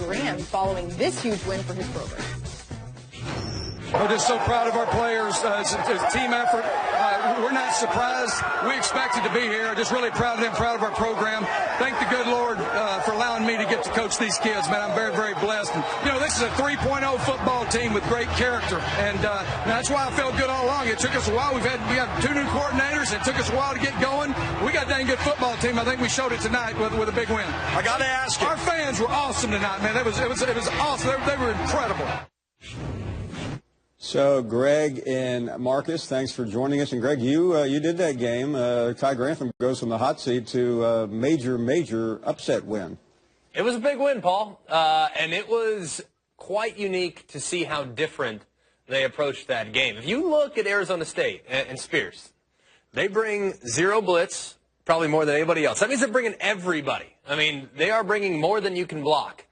grand following this huge win for his program. We're just so proud of our players. It's a team effort. We're not surprised. We expected to be here. Just really proud of them, proud of our program. Thank the good Lord for allowing me to get to coach these kids, man. I'm very, very blessed. And, you know, this is a 3.0 football team with great character. And that's why I felt good all along. It took us a while. We got 2 new coordinators. It took us a while to get going. We got a dang good football team. I think we showed it tonight with a big win. I got to ask you. Our fans were awesome tonight, man. It was awesome. They were incredible. So, Greg and Marcus, thanks for joining us. And, Greg, you did that game. Ty Grantham goes from the hot seat to a major upset win. It was a big win, Paul. And it was quite unique to see how different they approached that game. If you look at Arizona State and Spears, they bring 0 blitz, probably more than anybody else. That means they're bringing everybody. I mean, they are bringing more than you can block.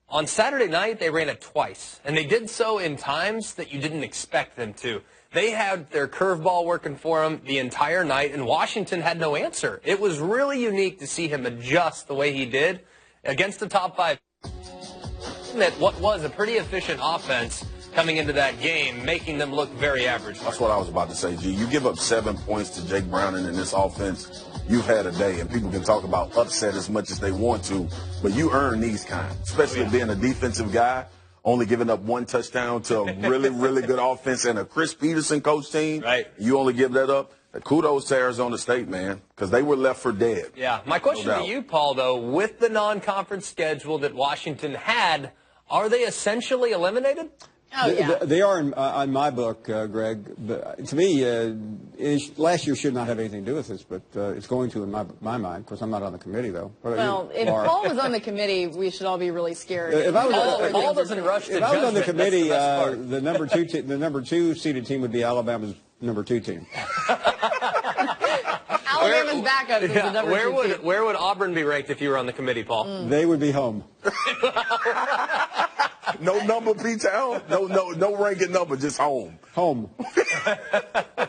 On Saturday night, they ran it twice, and they did so in times that you didn't expect them to. They had their curveball working for them the entire night, and Washington had no answer. It was really unique to see him adjust the way he did against the top 5. That what was a pretty efficient offense coming into that game, making them look very average. That's what I was about to say, G. You give up 7 points to Jake Browning in this offense, you've had a day, and people can talk about upset as much as they want to, but you earn these kinds, especially being a defensive guy, only giving up 1 touchdown to a really, really good offense and a Chris Peterson coach team. Right. You only give that up. Kudos to Arizona State, man, because they were left for dead. Yeah. My question to you, Paul, though, with the non-conference schedule that Washington had, are they essentially eliminated? Oh, yeah. They are in my book, Greg. But to me, last year should not have anything to do with this, but it's going to in my mind. Of course, I'm not on the committee, though. Well, if Paul was on the committee, we should all be really scared. If I was, Paul doesn't rush to if I was on the judgment, committee, the the number 2 seeded team would be Alabama's number 2 team. Alabama's backup is the number 2 team. Where would Auburn be ranked if you were on the committee, Paul? They would be home. No number, P-Town? No ranking number, just home. Home.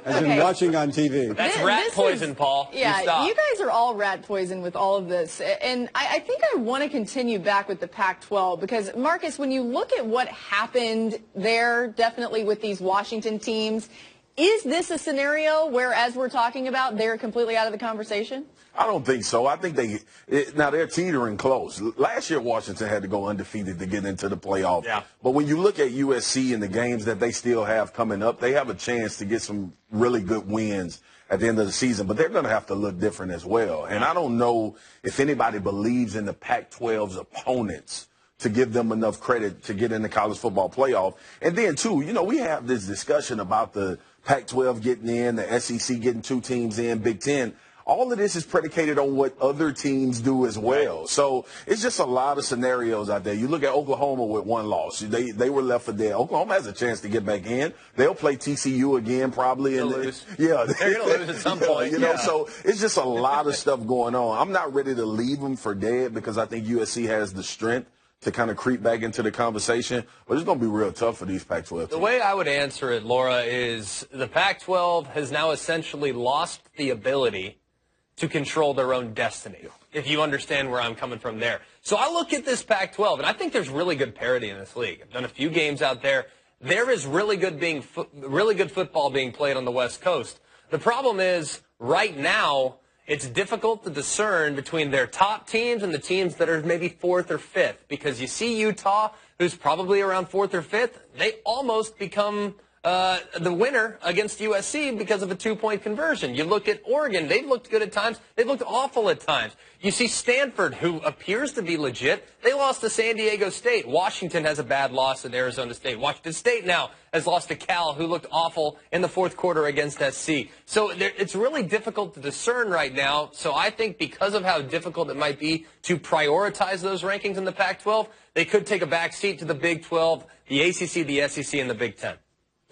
As in watching on TV. That's rat poison, Paul. Yeah, you guys are all rat poison with all of this. And I think I want to continue back with the Pac-12 because, Marcus, when you look at what happened there, definitely with these Washington teams, is this a scenario where, as we're talking about, they're completely out of the conversation? I don't think so. I think now they're teetering close. Last year, Washington had to go undefeated to get into the playoff. Yeah. But when you look at USC and the games that they still have coming up, they have a chance to get some really good wins at the end of the season. But they're going to have to look different as well. And I don't know if anybody believes in the Pac-12's opponents to give them enough credit to get in the college football playoff. And then, too, you know, we have this discussion about the Pac-12 getting in, the SEC getting 2 teams in, Big Ten. All of this is predicated on what other teams do as well. So it's just a lot of scenarios out there. You look at Oklahoma with 1 loss. They were left for dead. Oklahoma has a chance to get back in. They'll play TCU again probably. They'll lose. Yeah. They're going to lose at some point. You know, so it's just a lot of stuff going on. I'm not ready to leave them for dead because I think USC has the strength to kind of creep back into the conversation. But it's going to be real tough for these Pac-12 teams. The way I would answer it, Laura, is the Pac-12 has now essentially lost the ability to control their own destiny, if you understand where I'm coming from there. So I look at this Pac-12, and I think there's really good parity in this league. I've done a few games out there. There is really good football being played on the West Coast. The problem is, right now, it's difficult to discern between their top teams and the teams that are maybe 4th or 5th, because you see Utah, who's probably around 4th or 5th, they almost become the winner against USC because of a 2-point conversion. You look at Oregon, they've looked good at times. They've looked awful at times. You see Stanford, who appears to be legit. They lost to San Diego State. Washington has a bad loss at Arizona State. Washington State now has lost to Cal, who looked awful in the 4th quarter against SC. So it's really difficult to discern right now. So I think because of how difficult it might be to prioritize those rankings in the Pac-12, they could take a back seat to the Big 12, the ACC, the SEC, and the Big 10.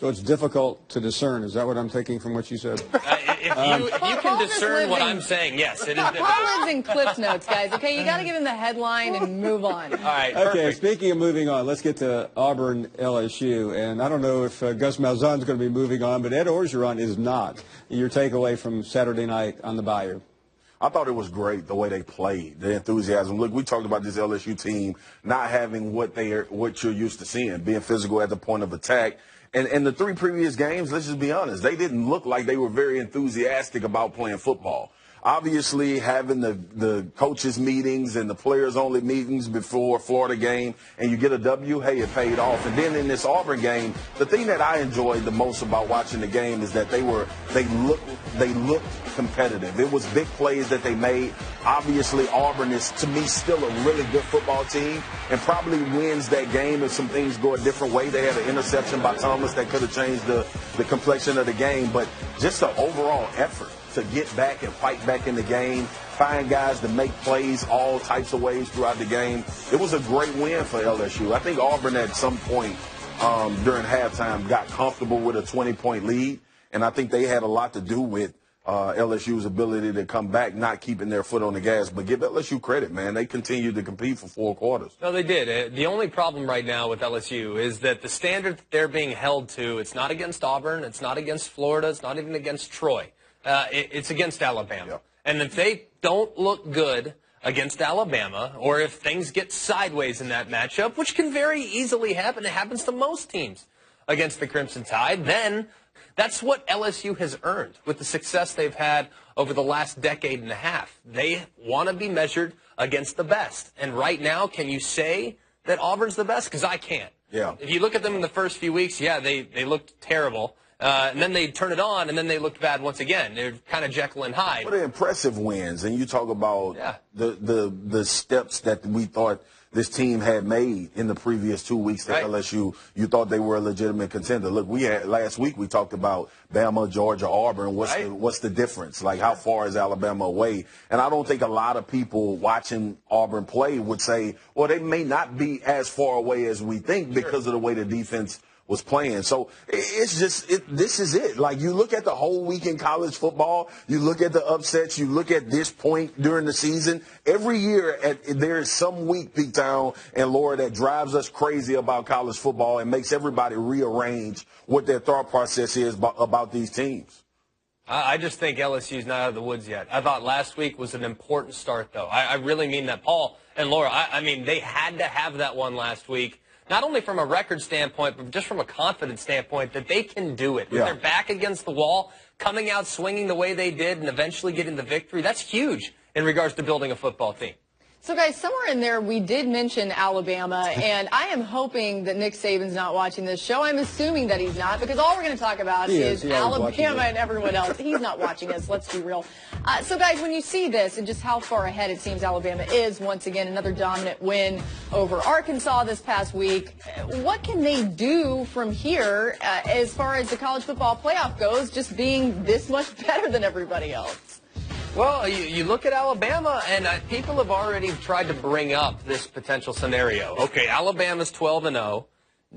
So it's difficult to discern. Is that what I'm taking from what you said? If you can discern what I'm saying, yes, it is difficult. Paul lives in Cliff Notes, guys. Okay, you got to give him the headline and move on. All right, okay, perfect. Speaking of moving on, let's get to Auburn LSU. And I don't know if Gus Malzahn's going to be moving on, but Ed Orgeron is not. Your takeaway from Saturday night on the Bayou. I thought it was great the way they played, the enthusiasm. Look, we talked about this LSU team not having what you're used to seeing, being physical at the point of attack. And the 3 previous games, let's just be honest, they didn't look like they were very enthusiastic about playing football. Obviously, having the coaches' meetings and the players-only meetings before Florida game, and you get a W, hey, it paid off. And then in this Auburn game, the thing that I enjoyed the most about watching the game is that they looked competitive. It was big plays that they made. Obviously, Auburn is, to me, still a really good football team and probably wins that game if some things go a different way. They had an interception by Thomas that could have changed the complexion of the game, but just the overall effort to get back and fight back in the game, find guys to make plays all types of ways throughout the game. It was a great win for LSU. I think Auburn at some point during halftime got comfortable with a 20-point lead, and I think they had a lot to do with LSU's ability to come back, not keeping their foot on the gas. But give LSU credit, man. They continued to compete for 4 quarters. No, they did. The only problem right now with LSU is that the standard that they're being held to, it's not against Auburn, it's not against Florida, it's not even against Troy. It's against Alabama. Yep. And if they don't look good against Alabama, or if things get sideways in that matchup, which can very easily happen, it happens to most teams against the Crimson Tide, then that's what LSU has earned with the success they've had over the last decade and a half. They want to be measured against the best. And right now, can you say that Auburn's the best? Because I can't. Yeah. If you look at them in the first few weeks, yeah, they looked terrible. And then they turn it on, and then they looked bad once again. They're kind of Jekyll and Hyde. What are impressive wins, and you talk about the steps that we thought this team had made in the previous 2 weeks at LSU. You thought they were a legitimate contender. Look, last week we talked about Bama, Georgia, Auburn. What's the difference? Like, how far is Alabama away? And I don't think a lot of people watching Auburn play would say, well, they may not be as far away as we think because of the way the defense was playing. So it's just, this is it. Like, you look at the whole week in college football, you look at the upsets, you look at this point during the season. Every year there is some week, Pete Town and Laura, that drives us crazy about college football and makes everybody rearrange what their thought process is about these teams. I just think LSU's not out of the woods yet. I thought last week was an important start, though. I really mean that. Paul and Laura, I mean, they had to have that one last week. Not only from a record standpoint, but just from a confidence standpoint, that they can do it. With their back against the wall, coming out swinging the way they did, and eventually getting the victory, that's huge in regards to building a football team. So, guys, somewhere in there we did mention Alabama, and I am hoping that Nick Saban's not watching this show. I'm assuming that he's not, because all we're going to talk about is Alabama and everyone else. He's not watching us, let's be real. So, guys, when you see this and just how far ahead it seems Alabama is, once again, another dominant win over Arkansas this past week, what can they do from here as far as the college football playoff goes, just being this much better than everybody else? Well, you look at Alabama, and people have already tried to bring up this potential scenario. Okay, Alabama's 12-0,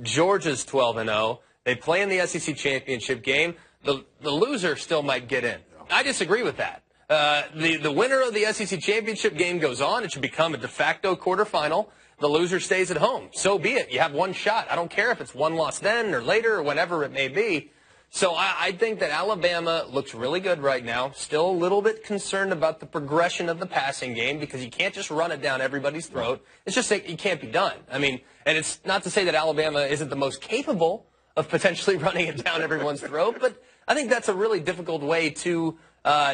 Georgia's 12-0. They play in the SEC championship game. The loser still might get in. I disagree with that. The winner of the SEC championship game goes on. It should become a de facto quarterfinal. The loser stays at home. So be it. You have one shot. I don't care if it's one loss then or later or whenever it may be. So I think that Alabama looks really good right now. Still a little bit concerned about the progression of the passing game because you can't just run it down everybody's throat. It's just that it can't be done. I mean, and it's not to say that Alabama isn't the most capable of potentially running it down everyone's throat, but I think that's a really difficult way to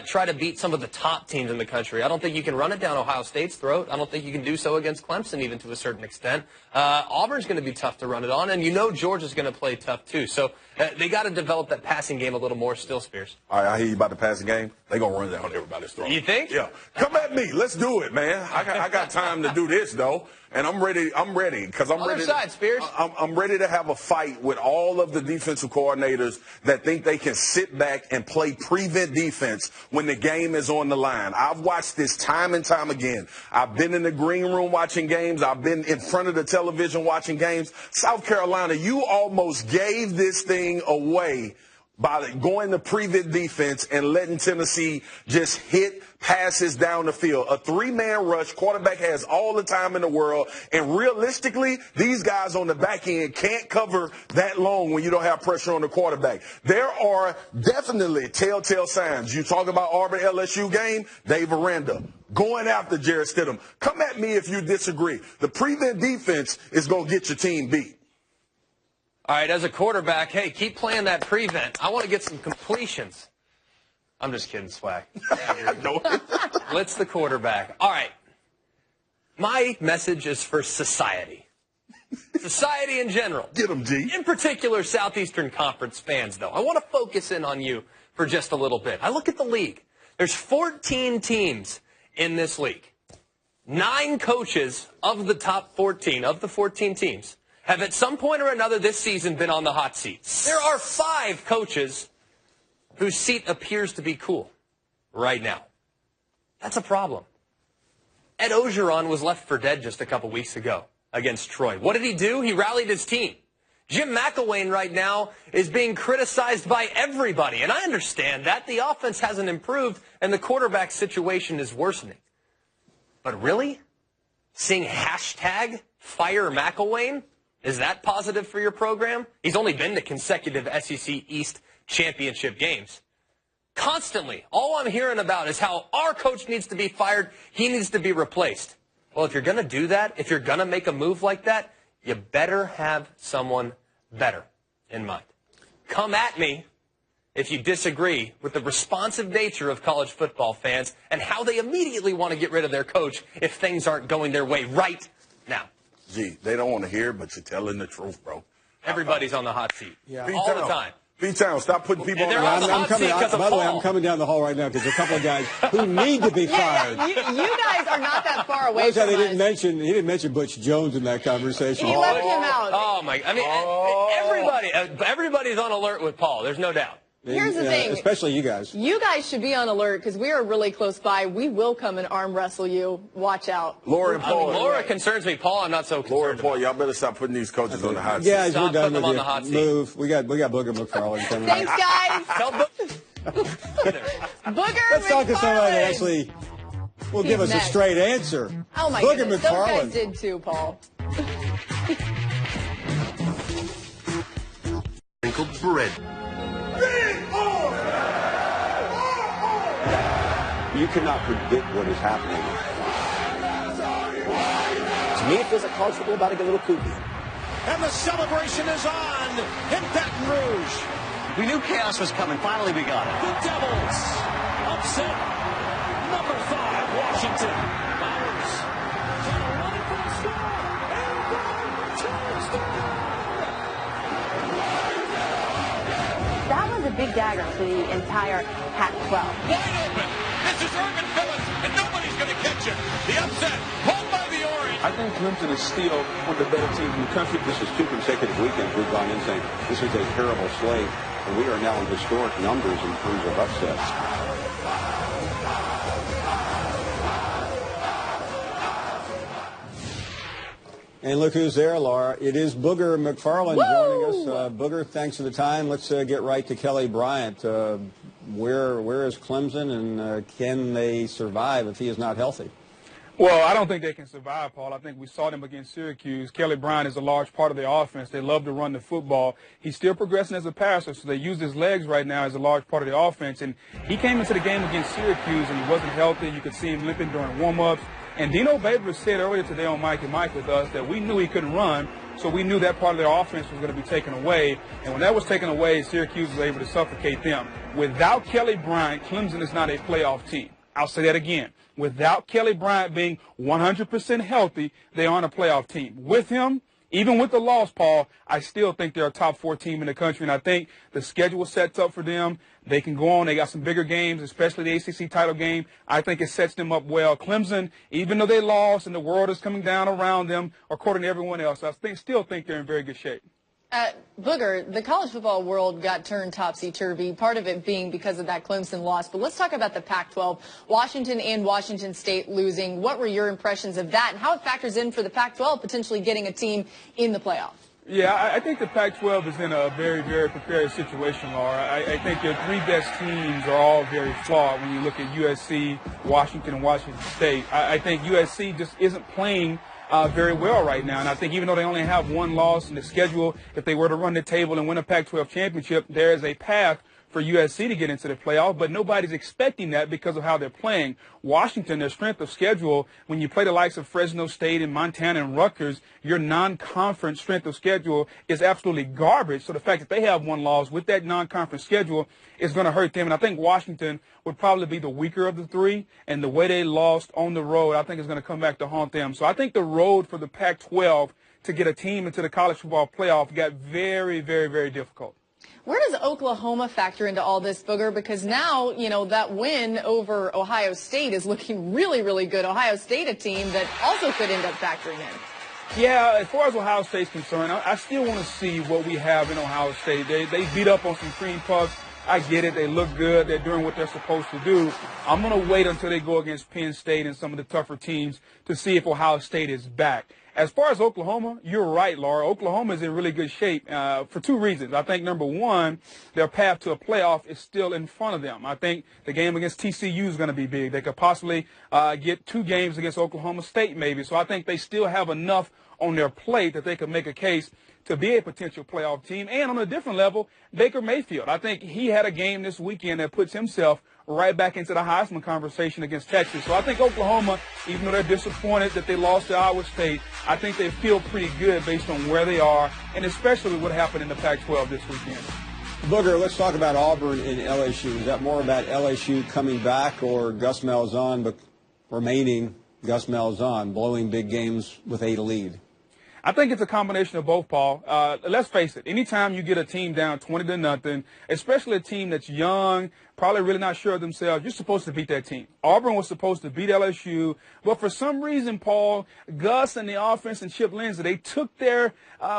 try to beat some of the top teams in the country. I don't think you can run it down Ohio State's throat. I don't think you can do so against Clemson even to a certain extent. Auburn's going to be tough to run it on, and you know Georgia's going to play tough too. So they got to develop that passing game a little more still, Spears. All right, I hear you about the passing game. They're going to run it down everybody's throat. You think? Yeah. Come at me. Let's do it, man. I got time to do this, though. And I'm ready because I'm Other ready. Side, Spears. I'm ready to have a fight with all of the defensive coordinators that think they can sit back and play prevent defense when the game is on the line. I've watched this time and time again. I've been in the green room watching games. I've been in front of the television watching games. South Carolina, you almost gave this thing away by going to prevent defense and letting Tennessee just hit passes down the field. A three-man rush, quarterback has all the time in the world, and realistically, these guys on the back end can't cover that long when you don't have pressure on the quarterback. There are definitely telltale signs. You talk about Auburn LSU game, Dave Aranda going after Jarrett Stidham. Come at me if you disagree. The prevent defense is going to get your team beat. All right, as a quarterback, hey, keep playing that prevent. I want to get some completions. I'm just kidding, Swag. Blitz the quarterback. All right. My message is for society. Society in general. Get them, G. In particular, Southeastern Conference fans, though. I want to focus in on you for just a little bit. I look at the league. There's 14 teams in this league. 9 coaches of the top 14, of the 14 teams, have at some point or another this season been on the hot seat. There are 5 coaches whose seat appears to be cool right now. That's a problem. Ed Ogeron was left for dead just a couple weeks ago against Troy. What did he do? He rallied his team. Jim McElwain right now is being criticized by everybody, and I understand that. The offense hasn't improved, and the quarterback situation is worsening. But really? Seeing hashtag fire McElwain? Is that positive for your program? He's only been to consecutive SEC East championship games. Constantly, all I'm hearing about is how our coach needs to be fired, he needs to be replaced. Well, if you're going to do that, if you're going to make a move like that, you better have someone better in mind. Come at me if you disagree with the responsive nature of college football fans and how they immediately want to get rid of their coach if things aren't going their way right now. Gee, they don't want to hear, but you're telling the truth, bro. Everybody's on the hot seat. All the time. B-Town, stop putting people on the I'm hot seat. By the way, I'm coming down the hall right now because there's a couple of guys who need to be fired. You guys are not that far away from us. He didn't mention Butch Jones in that conversation. He left him out. Oh, my. I mean, everybody's on alert with Paul. There's no doubt. Here's the thing. Especially you guys. You guys should be on alert because we are really close by. We will come and arm wrestle you. Watch out. Laura and Paul. Laura concerns me. Paul, I'm not so concerned. Laura and Paul, y'all better stop putting these coaches on the hot seat. Guys, we're done with on the hot seat. Move. We got Booger McFarland coming. Thanks, guys. Tell Booger Let's talk to somebody that McFarland. actually will give us a straight answer. Oh, my Booger goodness. Those McFarland. guys did too, Paul. Sprinkled bread. You cannot predict what is happening. To me, it feels like college football about to get a little kooky. And the celebration is on in Baton Rouge. We knew chaos was coming. Finally, we got it. The Devils upset number 5 Washington. Myers trying to run it for the score. And touchdown. That was a big dagger to the entire Pac-12. Wide open. This is Urban Phillips, and nobody's going to catch him. The upset, pulled by the Orange. I think Clemson is still one of the better teams in the country. This is 2 consecutive weekends we've gone in saying this is a terrible slate, and we are now in historic numbers in terms of upsets. And look who's there, Laura. It is Booger McFarland joining us. Booger, thanks for the time. Let's get right to Kelly Bryant. Where is Clemson, and can they survive if he is not healthy? Well, I don't think they can survive, Paul. I think we saw them against Syracuse. Kelly Bryant is a large part of their offense. They love to run the football. He's still progressing as a passer, so they use his legs right now as a large part of the offense. And he came into the game against Syracuse, and he wasn't healthy. You could see him limping during warm-ups. And Dino Babers said earlier today on Mike and Mike with us that we knew he couldn't run, so we knew that part of their offense was going to be taken away. And when that was taken away, Syracuse was able to suffocate them. Without Kelly Bryant, Clemson is not a playoff team. I'll say that again. Without Kelly Bryant being 100% healthy, they aren't a playoff team. With him, even with the loss, Paul, I still think they're a top 4 team in the country, and I think the schedule sets up for them. They can go on. They got some bigger games, especially the ACC title game. I think it sets them up well. Clemson, even though they lost and the world is coming down around them, according to everyone else, I still think they're in very good shape. Booger, the college football world got turned topsy-turvy, part of it being because of that Clemson loss. But let's talk about the Pac-12, Washington and Washington State losing. What were your impressions of that and how it factors in for the Pac-12 potentially getting a team in the playoff? Yeah, I think the Pac-12 is in a very, very prepared situation, Laura. I think your three best teams are all very flawed when you look at USC, Washington, and Washington State. I think USC just isn't playing very well right now. And I think even though they only have one loss in the schedule, if they were to run the table and win a Pac-12 championship, there is a path for USC to get into the playoff, but nobody's expecting that because of how they're playing. Washington, their strength of schedule, when you play the likes of Fresno State and Montana and Rutgers, your non-conference strength of schedule is absolutely garbage. So the fact that they have one loss with that non-conference schedule is going to hurt them. And I think Washington would probably be the weaker of the three, and the way they lost on the road, I think is going to come back to haunt them. So I think the road for the Pac-12 to get a team into the college football playoff got very, very, very difficult. Where does Oklahoma factor into all this, Booger? Because now, you know, that win over Ohio State is looking really, really good. Ohio State, a team that also could end up factoring in. Yeah, as far as Ohio State's concerned, I still want to see what we have in Ohio State. They beat up on some cream puffs. I get it. They look good. They're doing what they're supposed to do. I'm going to wait until they go against Penn State and some of the tougher teams to see if Ohio State is back. As far as Oklahoma, you're right, Laura. Oklahoma is in really good shape for two reasons. I think, number one, their path to a playoff is still in front of them. I think the game against TCU is going to be big. They could possibly get 2 games against Oklahoma State maybe. So I think they still have enough on their plate that they could make a case to be a potential playoff team. And on a different level, Baker Mayfield. I think he had a game this weekend that puts himself right back into the Heisman conversation against Texas. So I think Oklahoma, even though they're disappointed that they lost to Iowa State, I think they feel pretty good based on where they are, and especially what happened in the Pac-12 this weekend. Booger, let's talk about Auburn and LSU. Is that more about LSU coming back or Gus Malzahn but remaining Gus Malzahn, blowing big games with a lead? I think it's a combination of both, Paul. Let's face it. Anytime you get a team down 20-0, especially a team that's young, probably really not sure of themselves, you're supposed to beat that team. Auburn was supposed to beat LSU, but for some reason, Paul, Gus and the offense and Chip Lindsey, they took their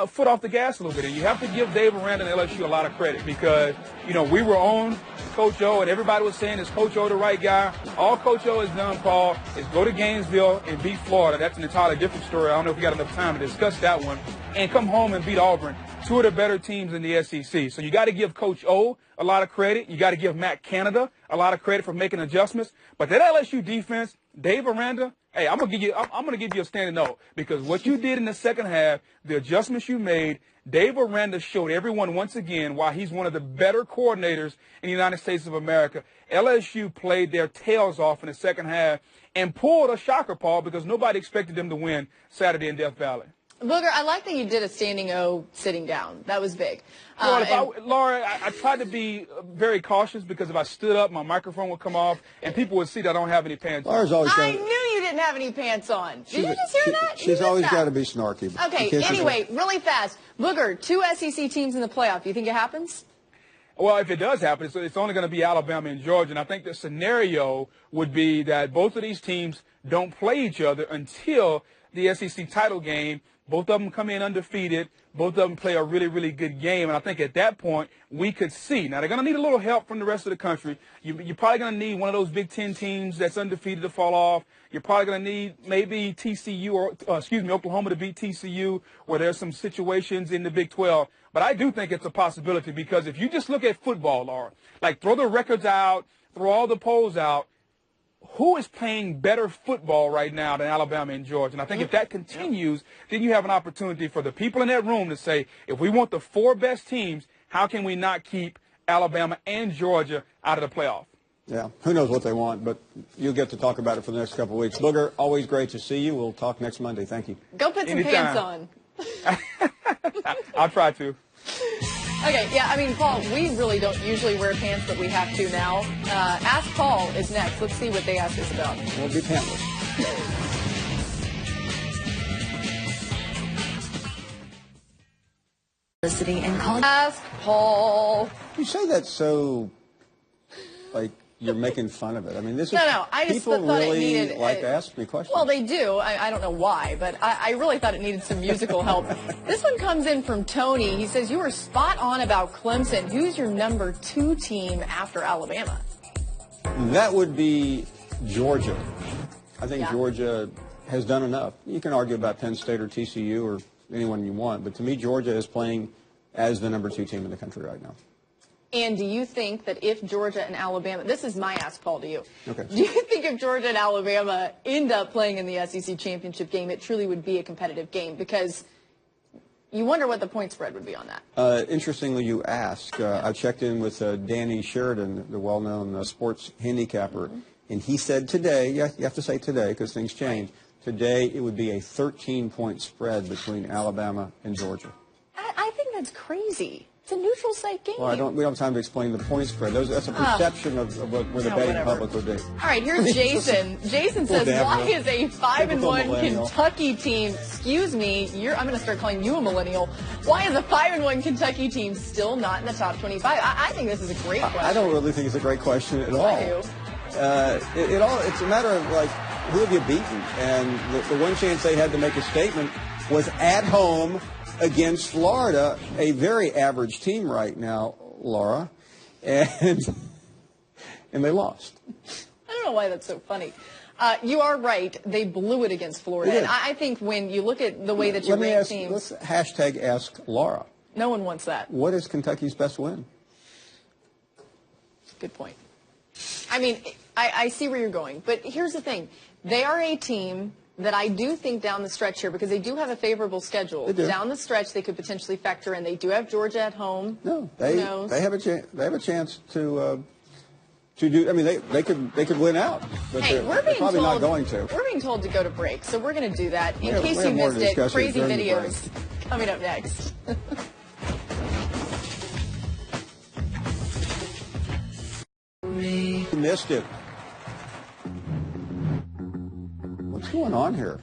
foot off the gas a little bit. And you have to give Dave Aranda and LSU a lot of credit because, you know, we were on Coach O, and everybody was saying, is Coach O the right guy? All Coach O has done, Paul, is go to Gainesville and beat Florida. That's an entirely different story. I don't know if we got enough time to discuss that one. And come home and beat Auburn, 2 of the better teams in the SEC. So you got to give Coach O a lot of credit. You got to give Matt Canada a lot of credit for making adjustments. But that LSU defense, Dave Aranda, hey, I'm gonna give you a standing O because what you did in the second half, the adjustments you made, Dave Aranda showed everyone once again why he's one of the better coordinators in the United States of America. LSU played their tails off in the second half and pulled a shocker, Paul, because nobody expected them to win Saturday in Death Valley. Booger, I like that you did a standing O sitting down. That was big. Laura, I tried to be very cautious because if I stood up, my microphone would come off, and people would see that I don't have any pants on. I knew you didn't have any pants on. Did you just hear that? She's always got to be snarky. Okay, anyway, really fast. Booger, 2 SEC teams in the playoff. Do you think it happens? Well, if it does happen, it's only going to be Alabama and Georgia. And I think the scenario would be that both of these teams don't play each other until the SEC title game. Both of them come in undefeated. Both of them play a really, really good game. And I think at that point, we could see. Now, they're going to need a little help from the rest of the country. You're probably going to need one of those Big Ten teams that's undefeated to fall off. You're probably going to need maybe TCU Oklahoma to beat TCU where there's some situations in the Big 12. But I do think it's a possibility because if you just look at football, Laura, like throw the records out, throw all the polls out, who is playing better football right now than Alabama and Georgia? And I think if that continues, then you have an opportunity for the people in that room to say, if we want the 4 best teams, how can we not keep Alabama and Georgia out of the playoff? Yeah, who knows what they want, but you'll get to talk about it for the next couple of weeks. Booger, always great to see you. We'll talk next Monday. Thank you. Go put some pants on. I'll try to. Okay, yeah, I mean, Paul, we really don't usually wear pants, but we have to now. Ask Paul is next. Let's see what they ask us about. We'll be pantless. Listening and calling. Ask Paul. You say that so, like, you're making fun of it. I mean, this is I just people thought really it needed, like to ask me questions. Well, they do. I don't know why, but I really thought it needed some musical help. This one comes in from Tony. He says, you were spot on about Clemson. Who's your number 2 team after Alabama? That would be Georgia. I think Georgia has done enough. You can argue about Penn State or TCU or anyone you want. But to me, Georgia is playing as the number 2 team in the country right now. And do you think that if Georgia and Alabama, this is my ask, Paul, to you. Okay. Do you think if Georgia and Alabama end up playing in the SEC championship game, it truly would be a competitive game? Because you wonder what the point spread would be on that. Interestingly, you ask. I checked in with Danny Sheridan, the well-known sports handicapper, and he said today, you have to say today because things change, today it would be a 13-point spread between Alabama and Georgia. I think that's crazy. It's a neutral site game. Well, we don't have time to explain the point spread. That's a perception of what where the betting public would be. All right, here's Jason. Jason says, why is a 5-1 Kentucky team, excuse me, I'm going to start calling you a millennial, why is a 5-1 Kentucky team still not in the top 25? I think this is a great question. I don't really think it's a great question at all. I do. It's a matter of, like, who have you beaten? And the one chance they had to make a statement was at home against Florida, a very average team right now, Laura, and they lost. I don't know why that's so funny. You are right. They blew it against Florida. And I think when you look at the way that you rank teams. Let's hashtag ask Laura. No one wants that. What is Kentucky's best win? Good point. I mean, I see where you're going. But here's the thing. They are a team that I do think down the stretch here, because they do have a favorable schedule. They do. Down the stretch, they could potentially factor in. They do have Georgia at home. No, they have a chance. They have a chance to do. I mean, they could win out, but hey, they're probably not going to. We're being told to go to break, so we're going to do that. In case you missed it, crazy videos coming up next. You missed it. What's going on here?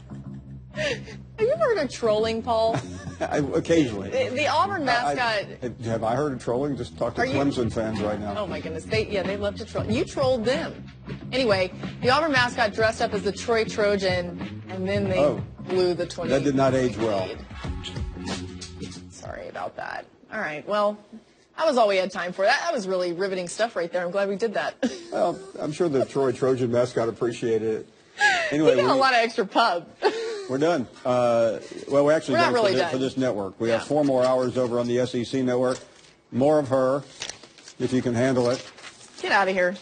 Have you ever heard of trolling, Paul? Occasionally. The Auburn mascot. Have I heard of trolling? Just talk to Clemson fans right now. Oh, my goodness. They love to troll. You trolled them. Anyway, the Auburn mascot dressed up as the Troy Trojan, and then they blew the 20. That did not age well. Sorry about that. All right. Well, that was all we had time for. That was really riveting stuff right there. I'm glad we did that. Well, I'm sure the Troy Trojan mascot appreciated it. Anyway, we got a lot of extra pub. We're done. Well, we're actually done really for this network. We have 4 more hours over on the SEC network. More of her, if you can handle it. Get out of here.